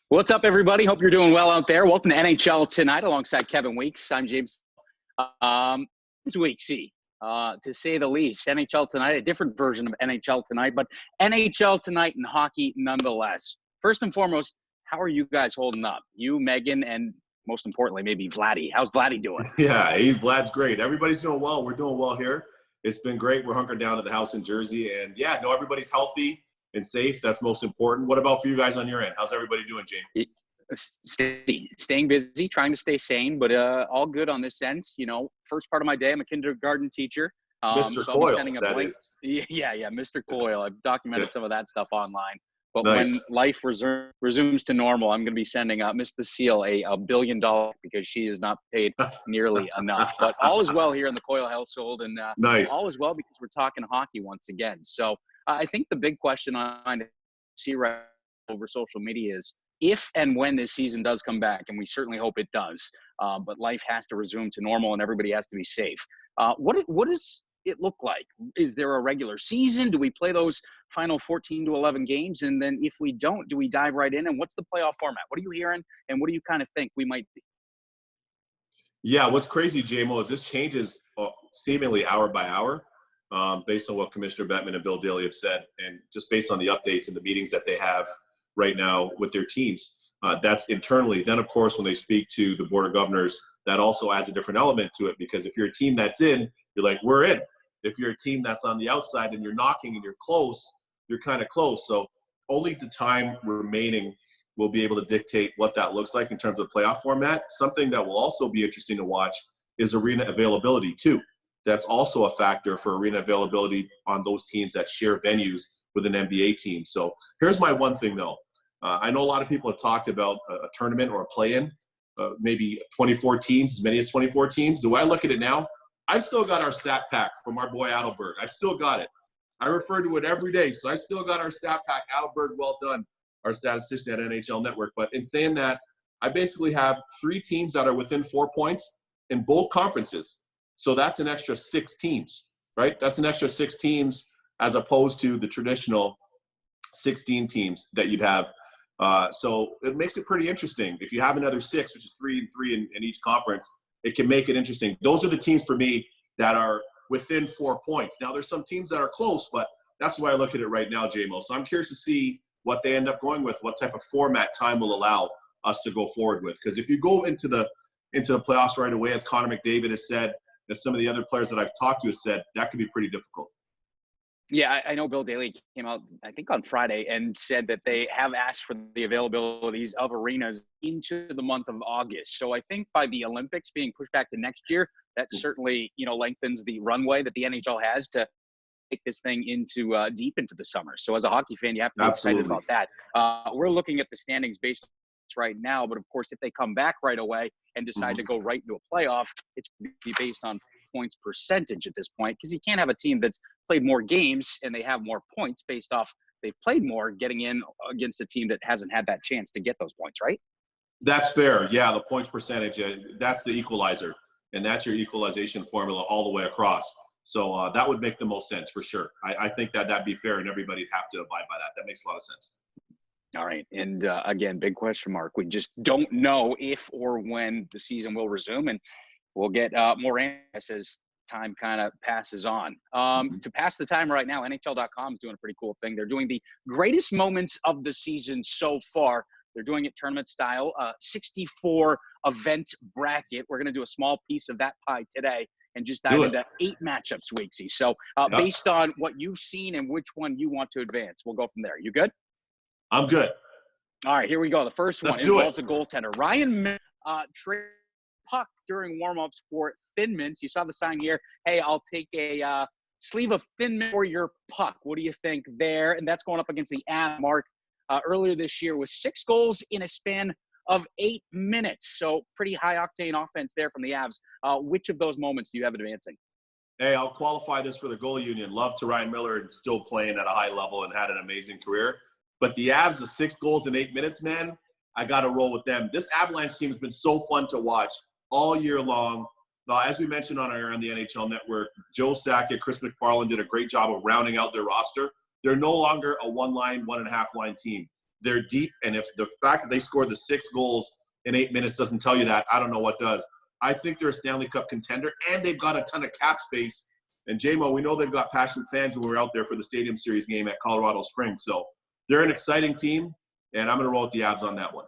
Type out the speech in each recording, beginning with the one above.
What's up, everybody? Hope you're doing well out there. Welcome to NHL Tonight alongside Kevin Weeks. I'm James. It's week C, to say the least. NHL Tonight, a different version of NHL Tonight, but NHL Tonight and hockey nonetheless. First and foremost, how are you guys holding up? You, Megan, and most importantly, maybe Vladdy. How's Vladdy doing? Yeah, Vlad's great. Everybody's doing well. We're doing well here. It's been great. We're hunkered down at the house in Jersey. And, yeah, no, everybody's healthy and safe. That's most important. What about for you guys on your end? How's everybody doing, James? Staying busy, trying to stay sane, but all good on this sense. You know, first part of my day, I'm a kindergarten teacher. Mr. So Coyle, that is. Yeah, Mr. Coyle. I've documented some of that stuff online. But nice. When life resumes to normal, I'm going to be sending Miss Basile $1 billion because she is not paid nearly enough. But all is well here in the Coyle household, and nice. All is well because we're talking hockey once again. So I think the big question I see right over social media is if and when this season does come back, and we certainly hope it does, but life has to resume to normal and everybody has to be safe. What does it look like? Is there a regular season? Do we play those final 14 to 11 games? And then if we don't, do we dive right in? And what's the playoff format? What are you hearing? And what do you kind of think we might be? Yeah, what's crazy, JMO, is this changes seemingly hour by hour based on what Commissioner Bettman and Bill Daly have said, and just based on the updates and the meetings that they have right now with their teams. That's internally. Then, of course, when they speak to the Board of Governors, that also adds a different element to it, because if you're a team that's in, you're like, we're in. If you're a team that's on the outside and you're knocking and you're close, you're kind of close. So only the time remaining will be able to dictate what that looks like in terms of playoff format. Something that will also be interesting to watch is arena availability too. That's also a factor for arena availability on those teams that share venues with an NBA team. So here's my one thing though. I know a lot of people have talked about a tournament or a play-in, maybe 24 teams, as many as 24 teams. The way I look at it now, I've still got our stat pack from our boy Adelberg. I still got it. I refer to it every day. So I still got our stat pack. Adelberg, well done, our statistician at NHL Network. But in saying that, I basically have 3 teams that are within 4 points in both conferences. So that's an extra 6 teams, right? That's an extra 6 teams as opposed to the traditional 16 teams that you'd have. So it makes it pretty interesting. If you have another 6, which is 3 and 3 in each conference, it can make it interesting. Those are the teams for me that are within 4 points. Now, there's some teams that are close, but that's the way I look at it right now, JMO. So I'm curious to see what they end up going with, what type of format time will allow us to go forward with. Because if you go into the playoffs right away, as Connor McDavid has said, as some of the other players that I've talked to have said, that could be pretty difficult. Yeah, I know Bill Daly came out, I think on Friday, and said that they have asked for the availabilities of arenas into the month of August. So I think by the Olympics being pushed back to next year, that certainly, lengthens the runway that the NHL has to take this thing into deep into the summer. So as a hockey fan, you have to be excited about that. We're looking at the standings based right now, but of course, if they come back right away and decide to go right into a playoff, it's going to be based on points percentage at this point, because you can't have a team that's played more games and they have more points based off they've played more getting in against a team that hasn't had that chance to get those points, right? That's fair. Yeah, the points percentage, that's the equalizer, and that's your equalization formula all the way across. So that would make the most sense for sure. I think that'd be fair, and everybody'd have to abide by that. That makes a lot of sense. All right. And again, big question mark. We just don't know if or when the season will resume, and we'll get more answers as time kind of passes on. To pass the time right now, NHL.com is doing a pretty cool thing. They're doing the greatest moments of the season so far. They're doing it tournament style, 64 event bracket. We're going to do a small piece of that pie today and just dive into 8 matchups, Weeksy. So based on what you've seen and which one you want to advance, we'll go from there. You good? I'm good. All right, here we go. The first one involves a goaltender. Ryan traded puck during warm-ups for Thin Mints. You saw the sign here. Hey, I'll take a sleeve of Thin Mint for your puck. What do you think there? And that's going up against the Avs. Mark earlier this year with 6 goals in a span of 8 minutes. So pretty high-octane offense there from the Avs. Which of those moments do you have advancing? Hey, I'll qualify this for the goal union. Love to Ryan Miller and still playing at a high level and had an amazing career. But the Avs, the 6 goals in 8 minutes, man, I got to roll with them. This Avalanche team has been so fun to watch all year long. As we mentioned on the NHL Network, Joe Sakic, Chris McFarland did a great job of rounding out their roster. They're no longer a 1-line, 1.5-line team. They're deep, and if the fact that they scored the 6 goals in 8 minutes doesn't tell you that, I don't know what does. I think they're a Stanley Cup contender, and they've got a ton of cap space. And JMO, we know they've got passionate fans when we were out there for the Stadium Series game at Colorado Springs. So they're an exciting team, and I'm going to roll with the Avs on that one.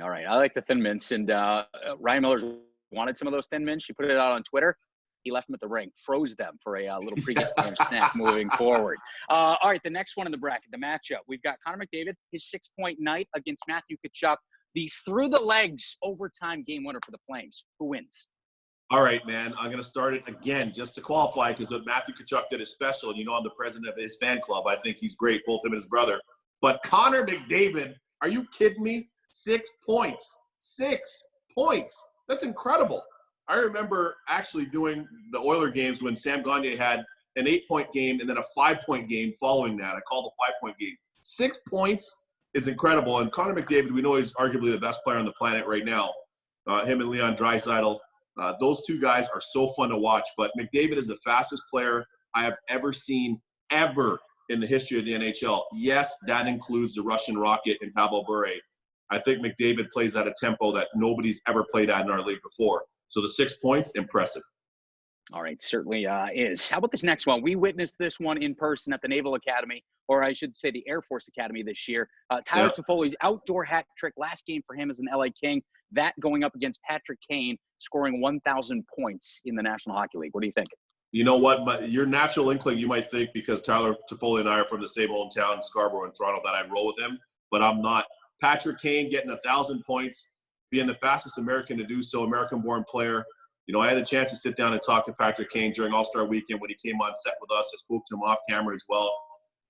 All right. I like the Thin Mints. And Ryan Miller's wanted some of those Thin Mints. She put it out on Twitter. He left them at the rink, froze them for a little pregame snack moving forward. All right, the next one in the bracket, the matchup. We've got Connor McDavid, his 6-point night against Matthew Tkachuk, the through-the-legs overtime game winner for the Flames. Who wins? All right, man. I'm going to start it again just to qualify because what Matthew Tkachuk did is special. And you know I'm the president of his fan club. I think he's great, both him and his brother. But Connor McDavid, are you kidding me? 6 points. 6 points. That's incredible. I remember actually doing the Oiler games when Sam Gagner had an 8-point game and then a 5-point game following that. I called a 5-point game. 6 points is incredible. And Connor McDavid, we know he's arguably the best player on the planet right now. Him and Leon Draisaitl. Those two guys are so fun to watch. But McDavid is the fastest player I have ever seen ever in the history of the NHL. Yes, that includes the Russian Rocket and Pavel Bure. I think McDavid plays at a tempo that nobody's ever played at in our league before. So the 6 points, impressive. All right, certainly is. How about this next one? We witnessed this one in person at the Naval Academy, or I should say the Air Force Academy this year. Tyler Toffoli's outdoor hat trick, last game for him as an LA King. That going up against Patrick Kane, scoring 1,000 points in the National Hockey League. What do you think? You know what? Your natural inkling, you might think, because Tyler Toffoli and I are from the same hometown, Scarborough and Toronto, that I'd roll with him, but I'm not. Patrick Kane getting 1,000 points, being the fastest American to do so, American-born player. You know, I had the chance to sit down and talk to Patrick Kane during All-Star Weekend when he came on set with us. I spoke to him off camera as well.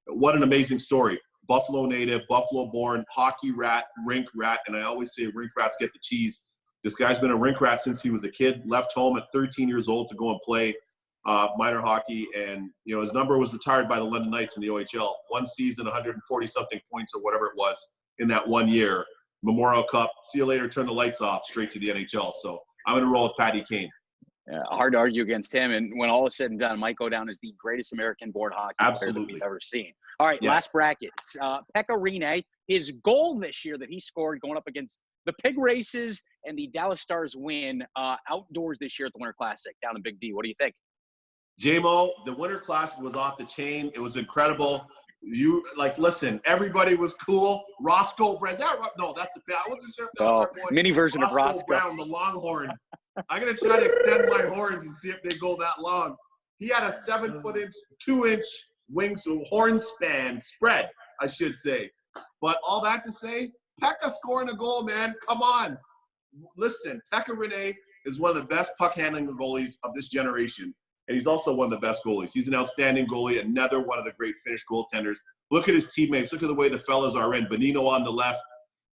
What an amazing story. Buffalo native, Buffalo-born, hockey rat, rink rat, and I always say rink rats get the cheese. This guy's been a rink rat since he was a kid, left home at 13 years old to go and play minor hockey, and, you know, his number was retired by the London Knights in the OHL. One season, 140-something points or whatever it was in that 1 year. Memorial Cup, see you later, turn the lights off, straight to the NHL. So I'm going to roll with Patty Kane. Hard to argue against him. And when all is said and done, might go down as the greatest American-born hockey player that we've ever seen. All right, last bracket. Pecha Rinne, his goal this year that he scored going up against the Pig Races and the Dallas Stars win outdoors this year at the Winter Classic down in Big D. What do you think? JMO, the Winter Classic was off the chain. It was incredible. Listen, everybody was cool. Roscoe Brown, no, that's the I wasn't sure if that was our boy. Mini version of Roscoe Brown, the Longhorn. I'm gonna try to extend my horns and see if they go that long. He had a 7-foot, 2-inch wings, horn spread, I should say. But all that to say, Pecha scoring a goal, man. Come on. Listen, Pecha Rinne is one of the best puck handling goalies of this generation. And he's also one of the best goalies. He's an outstanding goalie, another one of the great Finnish goaltenders. Look at his teammates. Look at the way the fellas are in. Bonino on the left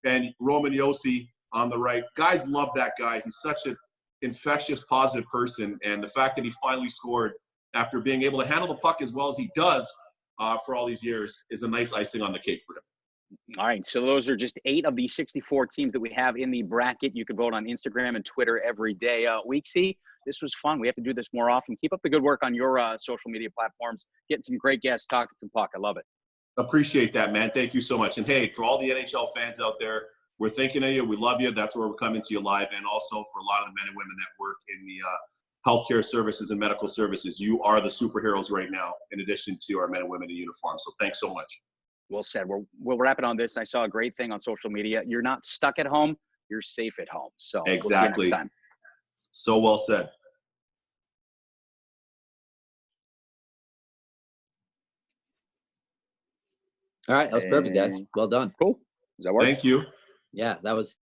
and Roman Josi on the right. Guys love that guy. He's such an infectious, positive person. And the fact that he finally scored after being able to handle the puck as well as he does for all these years is a nice icing on the cake for him. All right, so those are just 8 of the 64 teams that we have in the bracket. You can vote on Instagram and Twitter every day. Weeksy, this was fun. We have to do this more often. Keep up the good work on your social media platforms. Getting some great guests, talking some puck. I love it. Appreciate that, man. Thank you so much. And, hey, for all the NHL fans out there, we're thinking of you. We love you. That's where we're coming to you live. And also for a lot of the men and women that work in the healthcare services and medical services, you are the superheroes right now, in addition to our men and women in uniform. So thanks so much. Well said. We'll wrap it on this. I saw a great thing on social media. You're not stuck at home. You're safe at home. So exactly. We'll see you next time. So well said. All right. That was perfect, guys. Well done. Cool. Does that work? Thank you. Yeah, that was